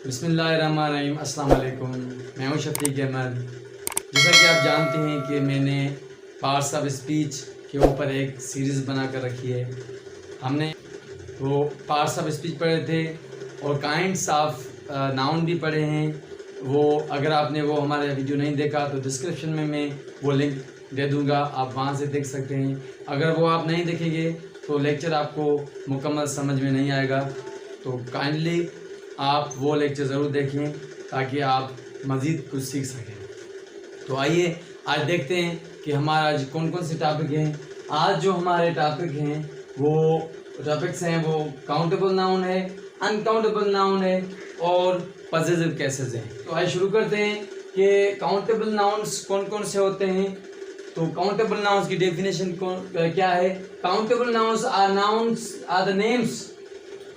बिस्मिल्लाहिर्रहमानिर्रहीम, अस्सलाम वालेकुम। मैं हूँ शफीक अहमद। जैसा कि आप जानते हैं कि मैंने पार्ट्स ऑफ स्पीच के ऊपर एक सीरीज़ बना कर रखी है। हमने वो पार्ट्स ऑफ स्पीच पढ़े थे और काइंड्स ऑफ नाउन भी पढ़े हैं। वो अगर आपने वो हमारा वीडियो नहीं देखा तो डिस्क्रिप्शन में मैं वो लिंक दे दूँगा, आप वहाँ से देख सकते हैं। अगर वो आप नहीं देखेंगे तो लेक्चर आपको मुकम्मल समझ में नहीं आएगा, तो काइंडली आप वो लेक्चर ज़रूर देखें ताकि आप मज़ीद कुछ सीख सकें। तो आइए आज देखते हैं कि हमारा आज कौन कौन से टॉपिक हैं। आज जो हमारे टॉपिक हैं वो टॉपिक्स हैं वो काउंटेबल नाउन है, अनकाउंटेबल नाउन है और पॉसेसिव केसेस हैं। तो आज शुरू करते हैं कि काउंटेबल नाउन्स कौन कौन से होते हैं। तो काउंटेबल नाउन्स की डेफिनेशन क्या है? Countable nouns are the names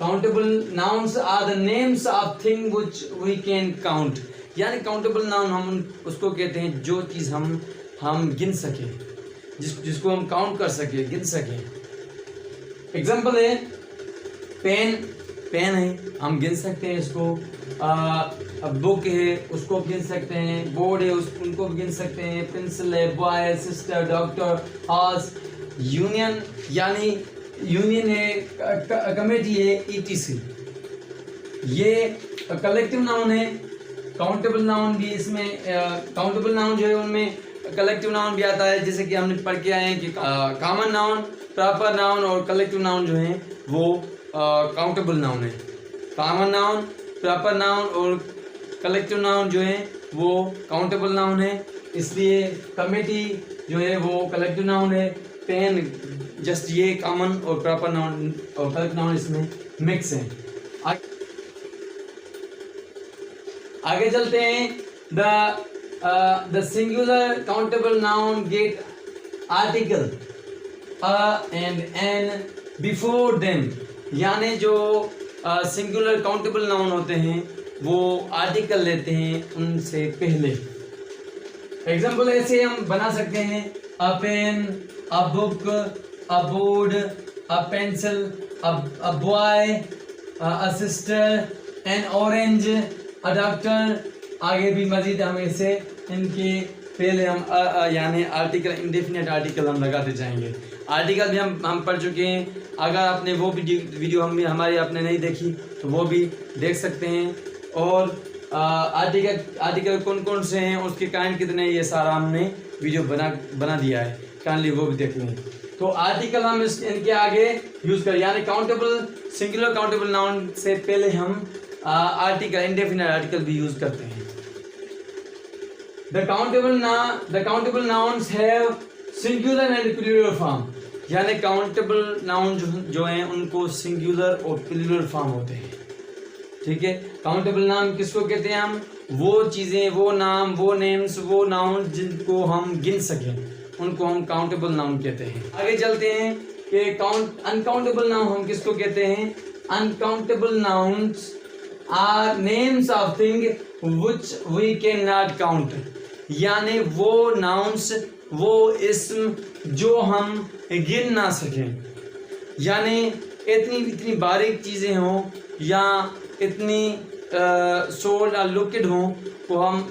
Countable nouns are the names of thing which we can count। यानी काउंटेबल नाउन हम उसको कहते हैं जो चीज़ हम गिन सकें, जिसको हम काउंट कर सकें, गिन सकें। एग्जाम्पल है पेन है, हम गिन सकते हैं इसको। बुक है, उसको गिन सकते हैं। बोर्ड है, उनको भी गिन सकते हैं। पेंसिल है, बॉय है, सिस्टर, डॉक्टर, हाउस, यूनियन यानी यूनियन है, कमेटी है, ETC। ये कलेक्टिव नाउन है। काउंटेबल नाउन भी इसमें काउंटेबल नाउन जो है उनमें कलेक्टिव नाउन भी आता है, जैसे कि हमने पढ़ के आए हैं कि कॉमन नाउन, प्रॉपर नाउन और कलेक्टिव नाउन जो हैं वो काउंटेबल नाउन है। कॉमन नाउन, प्रॉपर नाउन और कलेक्टिव नाउन जो है वो काउंटेबल नाउन है। इसलिए कमेटी जो है वो कलेक्टिव नाउन है। पेन जस्ट ये कॉमन और प्रॉपर नाउन और कलेक्टिव नाउन इसमें मिक्स हैं। आगे चलते हैं। The singular countable noun get article and an before them. यानी जो सिंगुलर काउंटेबल नाउन होते हैं वो आर्टिकल लेते हैं उनसे पहले। एग्जाम्पल ऐसे हम बना सकते हैं: a pen, a book, a board, a pencil, a boy, a sister, an orange, a doctor। आगे भी मजीद हम ऐसे इनके पहले हम यानी आर्टिकल, इंडेफिनेट आर्टिकल हम लगाते जाएंगे। आर्टिकल भी हम पढ़ चुके हैं। अगर आपने वो वीडियो हमारी आपने नहीं देखी तो वो भी देख सकते हैं। और आर्टिकल कौन कौन से हैं, उसके काइंड कितने, ये सारा हमने वीडियो बना दिया है, काइंडली वो भी देख लें। तो आर्टिकल हम इनके आगे यूज करें, यानी काउंटेबल सिंगुलर काउंटेबल नाउन से पहले हम आर्टिकल, इंडेफिनेट आर्टिकल भी यूज करते हैं। The countable nouns have singular and plural form. यानी काउंटेबल नाउन जो हैं उनको सिंगुलर और प्लूरल फॉर्म होते हैं। ठीक है, काउंटेबल नाउन किसको कहते हैं? हम वो चीज़ें, वो नाम, वो नेम्स, वो नाउन जिनको हम गिन सकें उनको हम काउंटेबल नाउन कहते हैं। आगे चलते हैं कि अनकाउंटेबल नाउन हम किसको कहते हैं? Uncountable nouns are names of thing which we can not count. यानी वो नाउन्स, वो इस्म जो हम गिन ना सकें। यानी इतनी बारीक चीज़ें हों या इतनी सोल्ड और लुकिड हों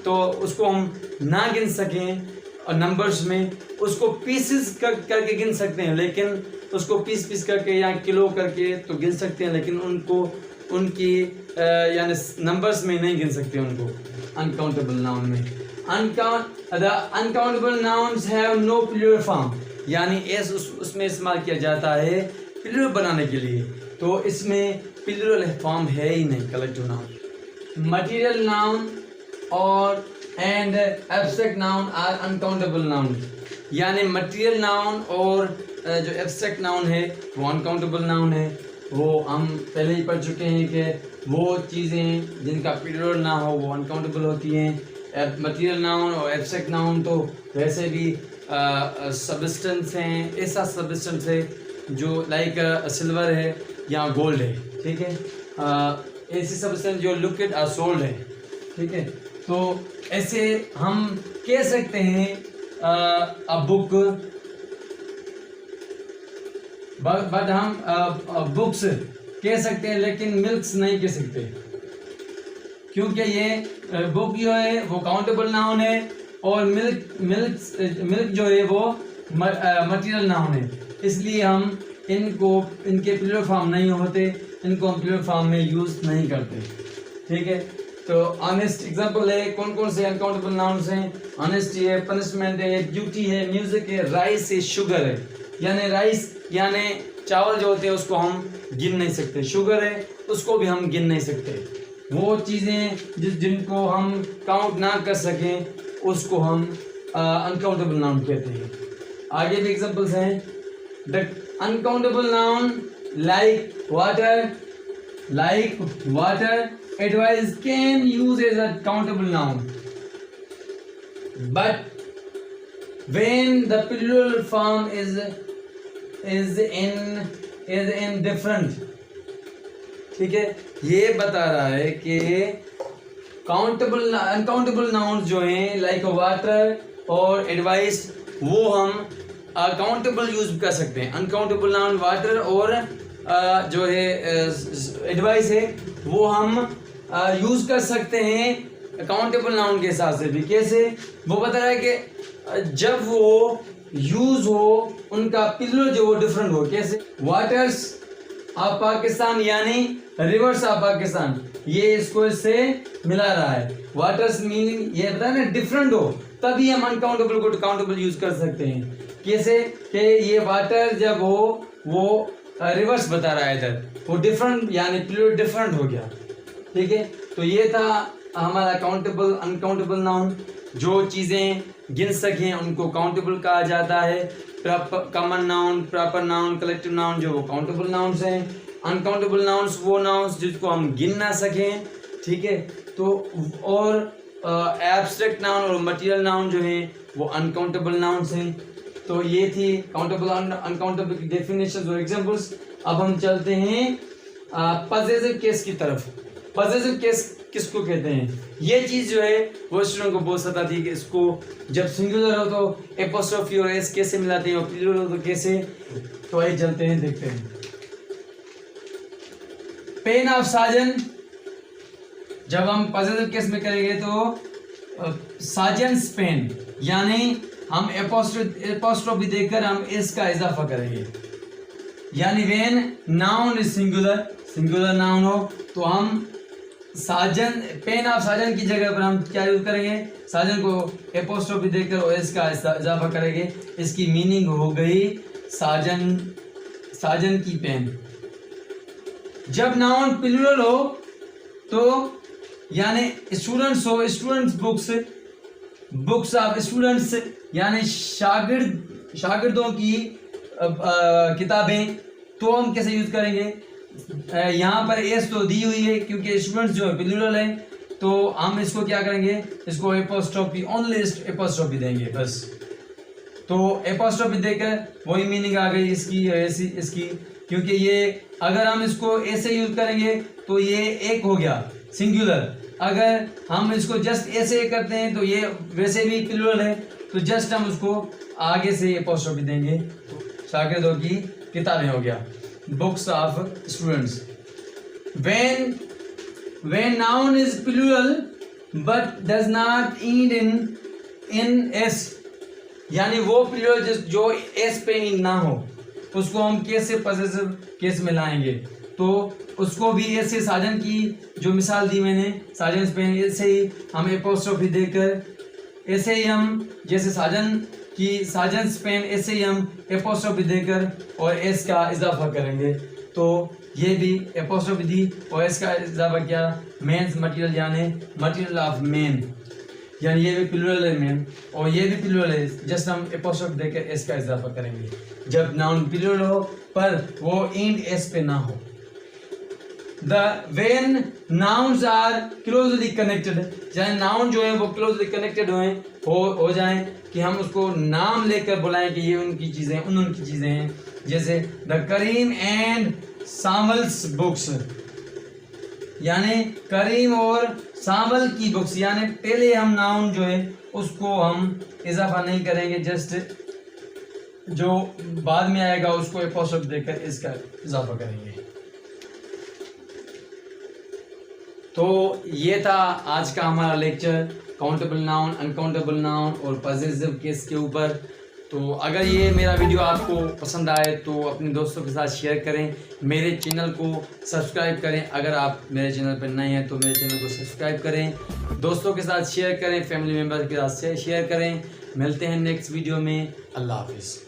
तो उसको हम ना गिन सकें और नंबर्स में, उसको पीसेस करके गिन सकते हैं, लेकिन उसको पीस करके या किलो करके तो गिन सकते हैं, लेकिन उनकी यानी नंबर्स में नहीं गिन सकते उनको अनकाउंटेबल नाउन में। Uncountable nouns have no plural form. यानी उसमें इस्तेमाल किया जाता है प्लूरल बनाने के लिए, तो इसमें प्लूरल फॉर्म है ही नहीं कलेक्टिव नाउन। मटीरियल नाउन और and abstract noun are uncountable noun. यानी मटीरियल नाउन और जो एब्स्ट्रैक्ट नाउन है वो अनकाउंटेबल नाउन है। वो हम पहले ही पढ़ चुके हैं कि वो चीज़ें जिनका प्लूरल ना हो वो अनकाउंटेबल होती हैं। मटीरियल नाउन और एब्स्ट्रैक्ट नाउन तो वैसे भी सब्सटेंस हैं, ऐसा सब्सटेंस है जो लाइक सिल्वर है या गोल्ड है। ठीक है, ऐसी सब्सटेंस जो लिक्विड और सोल्ड है। ठीक है, तो ऐसे हम कह सकते हैं अ बुक, बट हम बुक्स कह सकते हैं लेकिन मिल्क्स नहीं कह सकते। क्योंकि ये बुक जो है वो काउंटेबल नाउन है और मिल्क जो है वो मटेरियल नाउन है, इसलिए हम इनके प्लूरल फॉर्म नहीं होते, इनको हम प्लूरल फॉर्म में यूज नहीं करते। ठीक है, तो ऑनेस्ट एग्जांपल है, कौन कौन से अनकाउंटेबल नाउन्स हैं? ऑनेस्टी है, पनिशमेंट है, ब्यूटी है, म्यूजिक है, राइस है, शुगर है। यानी राइस यानी चावल जो होते हैं उसको हम गिन नहीं सकते, शुगर है उसको भी हम गिन नहीं सकते। वो चीज़ें जिनको हम काउंट ना कर सकें उसको हम अनकाउंटेबल नाउन कहते हैं। आगे भी एग्जांपल्स हैं, the uncountable noun like water advice can use as a countable noun, but when the plural form is in different। ठीक है, ये बता रहा है कि अनकाउंटेबल नाउन जो हैं लाइक वाटर और एडवाइस वो हम काउंटेबल यूज कर सकते हैं। अनकाउंटेबल नाउन वाटर और जो है एडवाइस है वो हम यूज कर सकते हैं काउंटेबल नाउन के हिसाब से भी। कैसे? वो बता रहा है कि जब वो यूज हो उनका प्लूरल जो वो डिफरेंट हो। कैसे? वाटर्स ऑफ पाकिस्तान यानी रिवर्स ऑफ पाकिस्तान, ये इसको इससे मिला रहा है। वाटर्स मीनिंग ये बता ना डिफरेंट हो, तभी हम अनकाउंटेबल को काउंटेबल यूज कर सकते हैं। कैसे? कि ये वाटर जब हो वो रिवर्स बता रहा है, इधर वो डिफरेंट यानी प्लूरल डिफरेंट हो गया। ठीक है, तो ये था हमारा काउंटेबल अनकाउंटेबल नाउन। जो चीज़ें गिन सकें उनको काउंटेबल कहा जाता है। Common noun, proper noun, collective noun जो वो काउंटेबल नाउन्स हैं। अनकाउंटेबल नाउन्स वो नाउन्स जिसको हम गिन ना सकें। ठीक है, तो और एब्स्ट्रैक्ट नाउन और मटेरियल नाउन जो हैं वो अनकाउंटेबल नाउन्स हैं। तो ये थी काउंटेबल अनकाउंटेबल की डेफिनेशंस और एग्जांपल्स। अब हम चलते हैं पॉसेसिव केस की तरफ। पॉसेसिव केस किसको कहते हैं? ये चीज जो है वो स्टूडेंट को बहुत सताती है कि इसको जब सिंगुलर हो तो एपोस्ट्रोफी और एस कैसे मिलाते हैं और प्लूरल हो तो कैसे। तो आइए चलते हैं, देखते हैं। पेन ऑफ साजन, जब हम पॉसेसिव केस में करेंगे तो साजन्स पेन यानी हम एपोस्ट्रोफी देकर हम एस का इजाफा करेंगे। यानी when noun is singular noun हो तो हम साजन, पेन ऑफ साजन की जगह पर हम क्या यूज करेंगे? साजन को एपोस्ट्रोफी देकर और एस का इजाफा करेंगे। इसकी मीनिंग हो गई साजन की पेन। जब नाउन प्लूरल हो तो यानी स्टूडेंट्स हो, स्टूडेंट्स बुक्स ऑफ स्टूडेंट्स यानी शागिर्दों की किताबें, तो हम कैसे यूज करेंगे? यहाँ पर एस तो दी हुई है क्योंकि स्टूडेंट्स जो है प्लूरल है, तो हम इसको क्या करेंगे? इसको एपोस्ट्रोफी, ओनली एपोस्ट्रोफी देंगे बस। तो एपोस्ट्रोफी देकर वही मीनिंग आ गई इसकी, क्योंकि ये अगर हम इसको ऐसे यूज करेंगे तो ये एक हो गया सिंगुलर। अगर हम इसको जस्ट ऐसे करते हैं तो ये वैसे भी प्लूरल है, तो जस्ट हम उसको आगे से एपोस्ट्रोफी देंगे। शागिर्दों की किताबें हो गया, books of students. when noun is plural but does not end in s, यानी वो प्लूरल जो एस पे एंड ना हो उसको हम कैसे पॉसेसिव केस में लाएंगे? तो उसको भी ऐसे साजन की जो मिसाल दी मैंने, साजन पेन, ऐसे ही हम एपोस्ट्रोफी देकर, ऐसे ही हम जैसे साजन पेन, ऐसे ही हम एपोस्ट्रोफी देकर और एस का इजाफा करेंगे। तो ये भी एपोस्ट्रोफी दी और एस का इजाफा किया। मेन्स मटेरियल यानी मटेरियल ऑफ मेन, यानी ये भी प्लूरल है मेन और ये भी प्लूरल है, जस्ट हम एपोस्ट्रोफी देकर एस का इजाफा करेंगे जब नाउन प्लूरल हो पर वो एंड एस पे ना हो। when nouns are closely connected, चाहे नाउन जो है वो क्लोजली कनेक्टेड हो जाएं कि हम उसको नाम लेकर बुलाएं कि ये उनकी चीजें उनकी चीजें हैं। जैसे द करीम एंड सामल्स बुक्स, यानी करीम और सामल की बुक्स, यानी पहले हम नाउन जो है उसको हम इजाफा नहीं करेंगे, जस्ट जो बाद में आएगा उसको एपोस्ट्रोफ देकर इसका इजाफा करेंगे। तो ये था आज का हमारा lecture countable noun, uncountable noun और पॉसेसिव केस के ऊपर। तो अगर ये मेरा वीडियो आपको पसंद आए तो अपने दोस्तों के साथ शेयर करें, मेरे चैनल को सब्सक्राइब करें। अगर आप मेरे चैनल पर नए हैं तो मेरे चैनल को सब्सक्राइब करें, दोस्तों के साथ शेयर करें, फैमिली मेम्बर के साथ शेयर करें। मिलते हैं नेक्स्ट वीडियो में। अल्लाह हाफिज़।